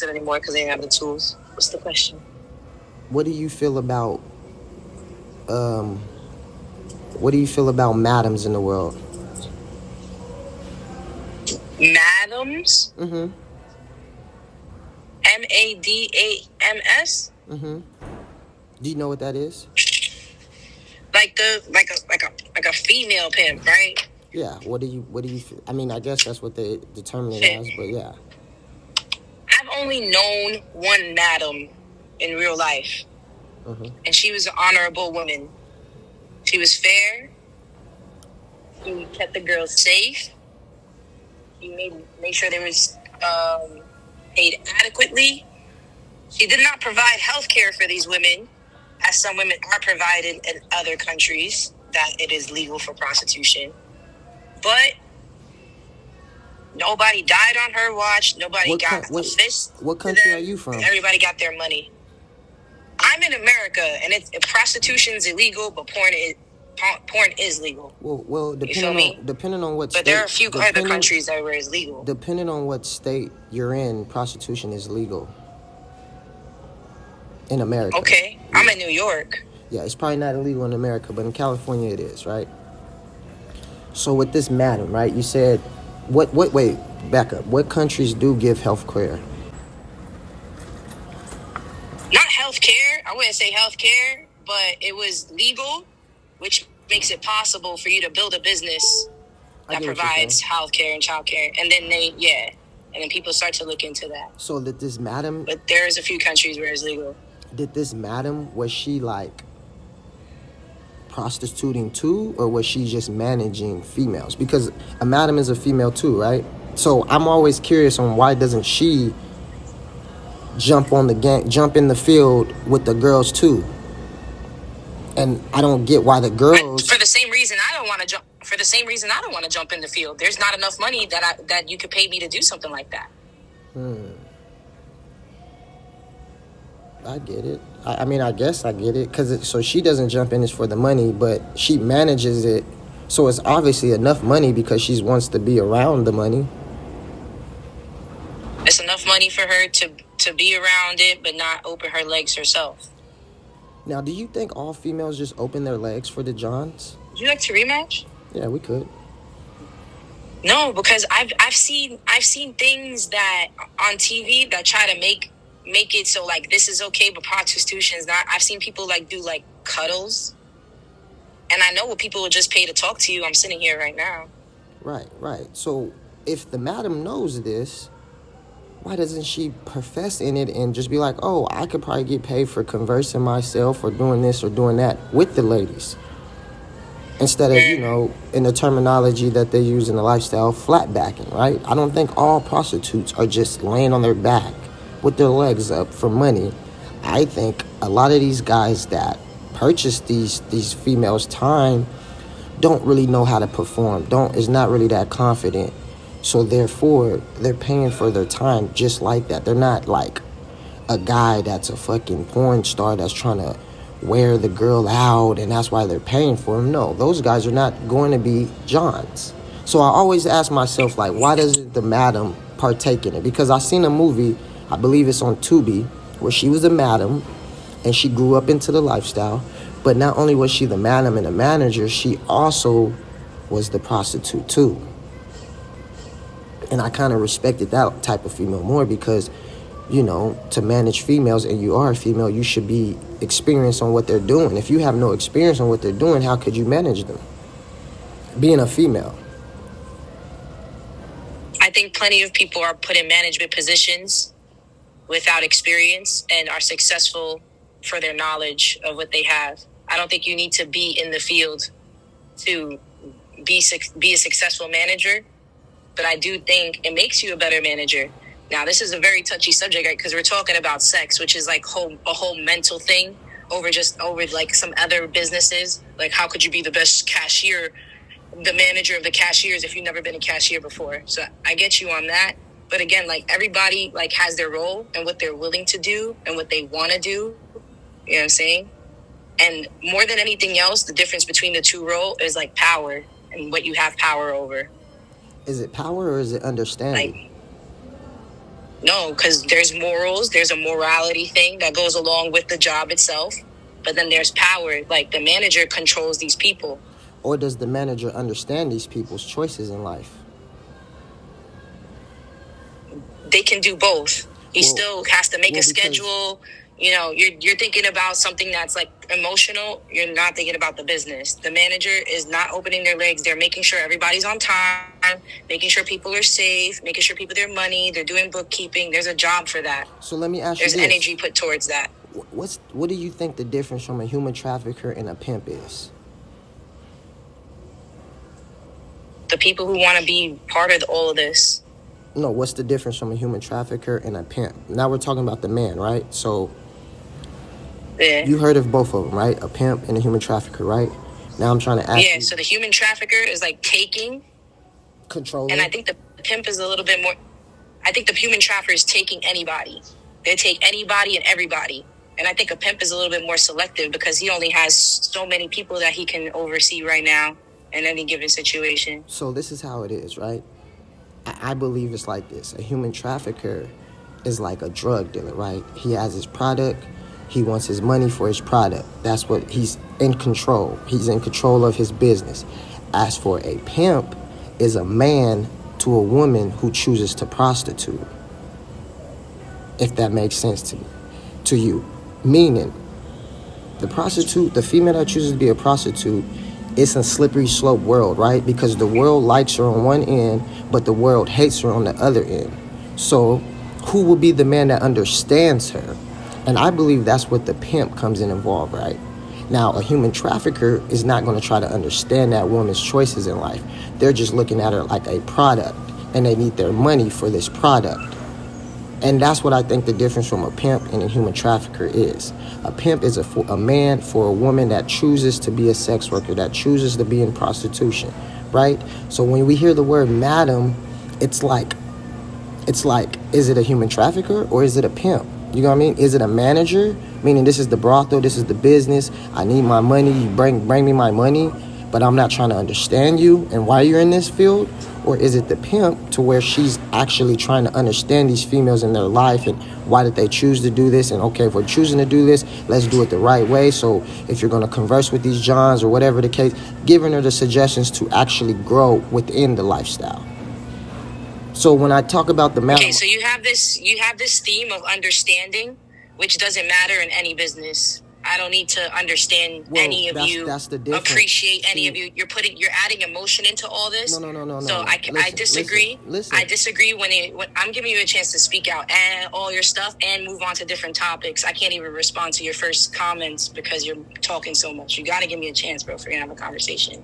it anymore because they didn't have the tools. What's the question? What do you feel about um what do you feel about madams in the world? Madams? Mm-hmm. Madams? Mm-hmm. Do you know what that is? Like a female pimp, right? Yeah. What do you feel? I mean, I guess that's what they determine it Shit. as, but yeah. I've only known one madam in real life, Mm-hmm. and she was an honorable woman. She was fair. She kept the girls safe. She made sure they was paid adequately. She did not provide health care for these women, as some women are provided in other countries that it is legal for prostitution. But nobody died on her watch. Nobody got a fist. What country are you from? Everybody got their money. I'm in America, and prostitution's illegal, but porn is legal. Well, depending on what but state. There are a few other countries that where it's legal. Depending on what state you're in, prostitution is legal. In America. Okay, yeah. I'm in New York. Yeah, it's probably not illegal in America, but in California it is, right? So with this madam, right? You said, wait, back up. What countries do give health care? Not health care. I wouldn't say health care, but it was legal, which makes it possible for you to build a business that provides health care and child care. And then and then people start to look into that. So did this madam... But there's a few countries where it's legal. Did this madam, was she like prostituting too, or was she just managing females? Because a madam is a female too, right? So I'm always curious on why doesn't she jump in the field with the girls too? And I don't get why the girls... For the same reason I don't want to jump. For the same reason I don't want to jump in the field. There's not enough money that you could pay me to do something like that. I get it. I mean, I guess I get it. So she doesn't jump in this for the money, but she manages it. So it's obviously enough money because she wants to be around the money. It's enough money for her to be around it, but not open her legs herself. Now, do you think all females just open their legs for the Johns? Would you like to rematch? Yeah, we could. No, because I've seen things that on TV that try to make it so like this is okay, but prostitution is not. I've seen people like do like cuddles, and I know what people would just pay to talk to you. I'm sitting here right now. Right. So if the madam knows this, why doesn't she profess in it and just be like, oh, I could probably get paid for conversing myself or doing this or doing that with the ladies? Instead of, in the terminology that they use in the lifestyle, flat backing, right? I don't think all prostitutes are just laying on their back with their legs up for money. I think a lot of these guys that purchase these females' time don't really know how to perform, is not really that confident. So therefore, they're paying for their time just like that. They're not like a guy that's a fucking porn star that's trying to wear the girl out and that's why they're paying for him. No, those guys are not going to be Johns. So I always ask myself, like, why doesn't the madam partake in it? Because I seen a movie, I believe it's on Tubi, where she was a madam and she grew up into the lifestyle. But not only was she the madam and the manager, she also was the prostitute too. And I kind of respected that type of female more because, to manage females and you are a female, you should be experienced on what they're doing. If you have no experience on what they're doing, how could you manage them? Being a female. I think plenty of people are put in management positions without experience and are successful for their knowledge of what they have. I don't think you need to be in the field to be a successful manager, but I do think it makes you a better manager. Now, this is a very touchy subject, right? Because we're talking about sex, which is like a whole mental thing over like some other businesses. Like, how could you be the best cashier, the manager of the cashiers if you've never been a cashier before? So I get you on that. But again, like everybody like has their role and what they're willing to do and what they want to do. You know what I'm saying? And more than anything else, the difference between the two roles is like power and what you have power over. Is it power or is it understanding? No, because there's morals, there's a morality thing that goes along with the job itself. But then there's power. Like the manager controls these people. Or does the manager understand these people's choices in life? They can do both. He Well, still has to make a because schedule. You know, you're thinking about something that's like emotional. You're not thinking about the business. The manager is not opening their legs. They're making sure everybody's on time, making sure people are safe, making sure people their money. They're doing bookkeeping. There's a job for that. So let me ask you There's this. energy put towards that. What do you think the difference from a human trafficker and a pimp is? The people who want to be part of all of this. No, what's the difference from a human trafficker and a pimp? Now we're talking about the man, right? So Yeah. you heard of both of them, right? A pimp and a human trafficker, right? Now I'm trying to ask you. Yeah, so the human trafficker is like taking, Controlling. and I think the pimp is a little bit more. I think the human trafficker is taking anybody. They take anybody and everybody. And I think a pimp is a little bit more selective because he only has so many people that he can oversee right now in any given situation. So this is how it is, right? I believe it's like this. A human trafficker is like a drug dealer, right? He has his product. He wants his money for his product. That's what he's in control. He's in control of his business. As for a pimp, is a man to a woman who chooses to prostitute. If that makes sense to you. Meaning, the prostitute, the female that chooses to be a prostitute, it's a slippery slope world, right? Because the world likes her on one end, but the world hates her on the other end. So who will be the man that understands her? And I believe that's what the pimp comes in involved, right? Now, a human trafficker is not going to try to understand that woman's choices in life. They're just looking at her like a product, and they need their money for this product. And that's what I think the difference from a pimp and a human trafficker is. A pimp is a man for a woman that chooses to be a sex worker, that chooses to be in prostitution, right? So when we hear the word madam, it's like, is it a human trafficker or is it a pimp? You know what I mean? Is it a manager? Meaning this is the brothel, this is the business. I need my money, you bring me my money, but I'm not trying to understand you and why you're in this field. Or is it the pimp to where she's actually trying to understand these females in their life and why did they choose to do this? And okay, if we're choosing to do this, let's do it the right way. So if you're going to converse with these Johns or whatever the case, giving her the suggestions to actually grow within the lifestyle. So when I talk about the Okay, so you have this theme of understanding, which doesn't matter in any business. I don't need to understand any of you, that's the difference. Appreciate any of you. You're adding emotion into all this. No. So I disagree. Listen. I disagree when I'm giving you a chance to speak out and all your stuff and move on to different topics. I can't even respond to your first comments because you're talking so much. You got to give me a chance, bro, for you to have a conversation.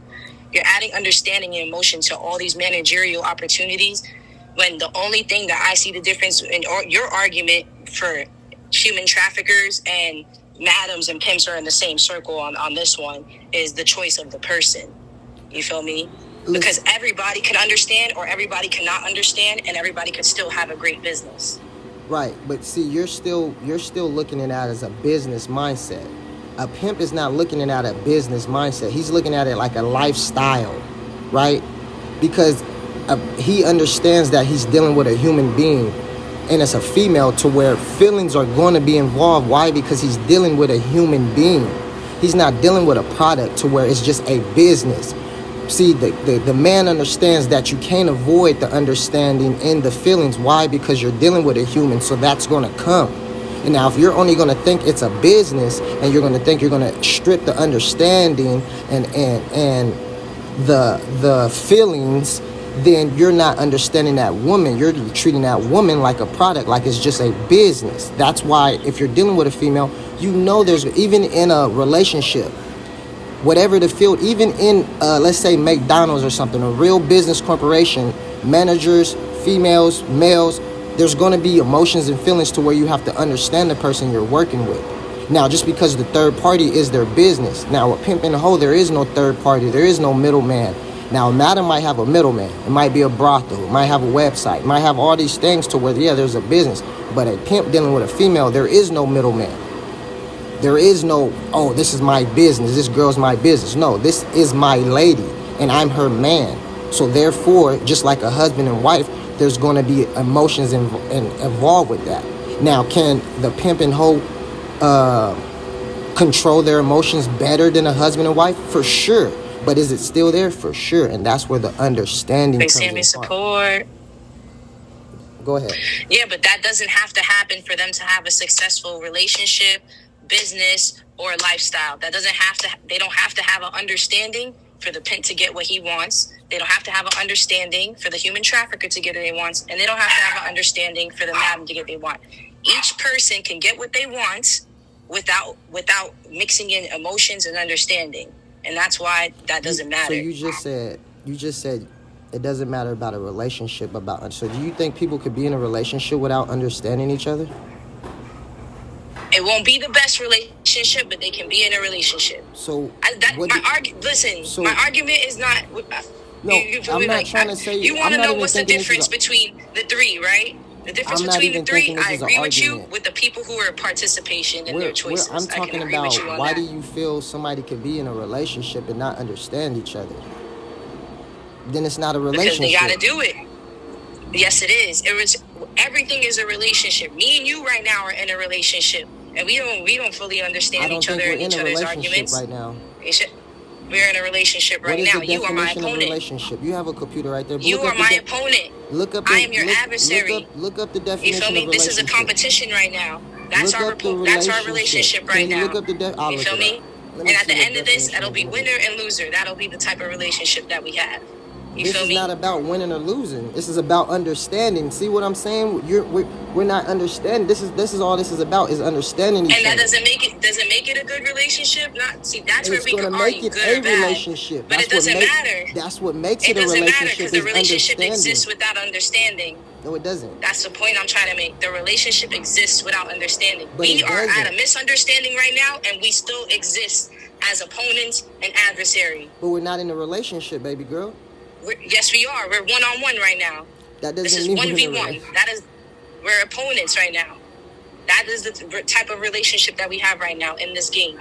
You're adding understanding and emotion to all these managerial opportunities when the only thing that I see the difference in your argument for human traffickers and madams and pimps are in the same circle on this one is the choice of the person. You feel me? Because everybody can understand or everybody cannot understand and everybody could still have a great business. Right, but see, you're still looking at it as a business mindset. A pimp is not looking at it a business mindset. He's looking at it like a lifestyle, right? Because he understands that he's dealing with a human being and it's a female to where feelings are going to be involved. Why? Because he's dealing with a human being. He's not dealing with a product to where it's just a business. See, the man understands that you can't avoid the understanding and the feelings. Why? Because you're dealing with a human, so that's going to come. And now if you're only going to think it's a business and you're going to think you're going to strip the understanding and the feelings, then you're not understanding that woman. You're treating that woman like a product, like it's just a business. That's why if you're dealing with a female, you know there's, even in a relationship, whatever the field, even in, let's say McDonald's or something, a real business corporation, managers, females, males, there's going to be emotions and feelings to where you have to understand the person you're working with. Now, just because the third party is their business. Now, a pimp and a hoe, there is no third party. There is no middleman. Now, a madam might have a middleman. It might be a brothel. It might have a website. It might have all these things to where, yeah, there's a business. But a pimp dealing with a female, there is no middleman. There is no, oh, this is my business. This girl's my business. No, this is my lady, and I'm her man. So therefore, just like a husband and wife, there's going to be emotions involved with that. Now, can the pimp and hoe control their emotions better than a husband and wife? For sure. But is it still there? For sure. And that's where the understanding comes in. Support. Go ahead. Yeah, but that doesn't have to happen for them to have a successful relationship, business, or lifestyle. That doesn't have to. They don't have to have an understanding for the pimp to get what he wants. They don't have to have an understanding for the human trafficker to get what they want, and they don't have to have an understanding for the madam to get what they want. Each person can get what they want without mixing in emotions and understanding, and that's why that doesn't matter. So you just said it doesn't matter about a relationship. So do you think people could be in a relationship without understanding each other? It won't be the best relationship, but they can be in a relationship. So my argument is not. No, I'm not trying to say. You want to know what's the difference between the three, right? The difference between the three, I agree with you, with the people who are participation in their choices. I'm talking about why do you feel somebody could be in a relationship and not understand each other? Then it's not a relationship. Because they got to do it. Yes, it is. Everything is a relationship. Me and you right now are in a relationship, and we don't fully understand each other and each other's arguments. Right now. We're in a relationship right now. You are my opponent. Relationship? You have a computer right there. You are my opponent. I am your adversary. Look up the definition. You feel me? This is a competition right now. That's our relationship right now. You feel me? And at the end of this, that'll be winner and loser. That'll be the type of relationship that we have. This is not about winning or losing. This is about understanding. See what I'm saying? We're not understanding. This is all this is about, is understanding each other. And that doesn't make it a good relationship. That's where we can argue good or bad. Relationship. But it doesn't matter. That's what makes it a relationship. It doesn't matter because the relationship exists without understanding. No, it doesn't. That's the point I'm trying to make. The relationship exists without understanding. We are at a misunderstanding right now, and we still exist as opponents and adversary. But we're not in a relationship, baby girl. Yes, we are. We're one-on-one right now. That doesn't this is 1v1. We're opponents right now. That is the type of relationship that we have right now in this game.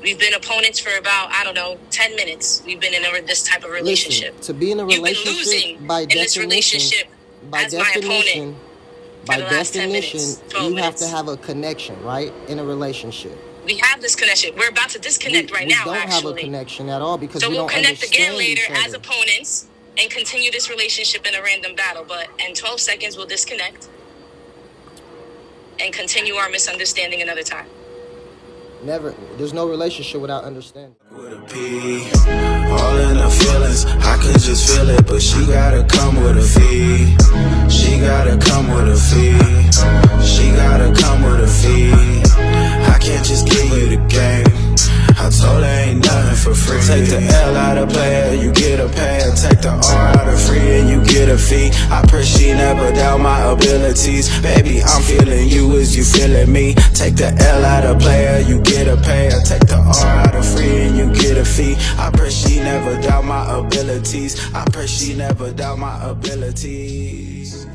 We've been opponents for about, 10 minutes. We've been in this type of relationship. Listen, to be in a relationship, you've been losing in this relationship as my opponent. By definition, you have to have a connection, right? In a relationship. We have this connection. We're about to disconnect right now, We don't have a connection at all because we don't understand. So we'll connect again later as opponents and continue this relationship in a random battle. But in 12 seconds, we'll disconnect and continue our misunderstanding another time. Never. There's no relationship without understanding. With a P, all in the feelings, I can just feel it, but she gotta come with a fee. She gotta come with a fee. She gotta come with a fee. I can't just give you the game. I told her ain't nothing for free. Take the L out of player, you get a pay. Take the R out of free and you get a fee. I pray she never doubt my abilities. Baby, I'm feeling you as you feeling me. Take the L out of player, you get a pay. Take the R out of free and you get a fee. I pray she never doubt my abilities. I pray she never doubt my abilities.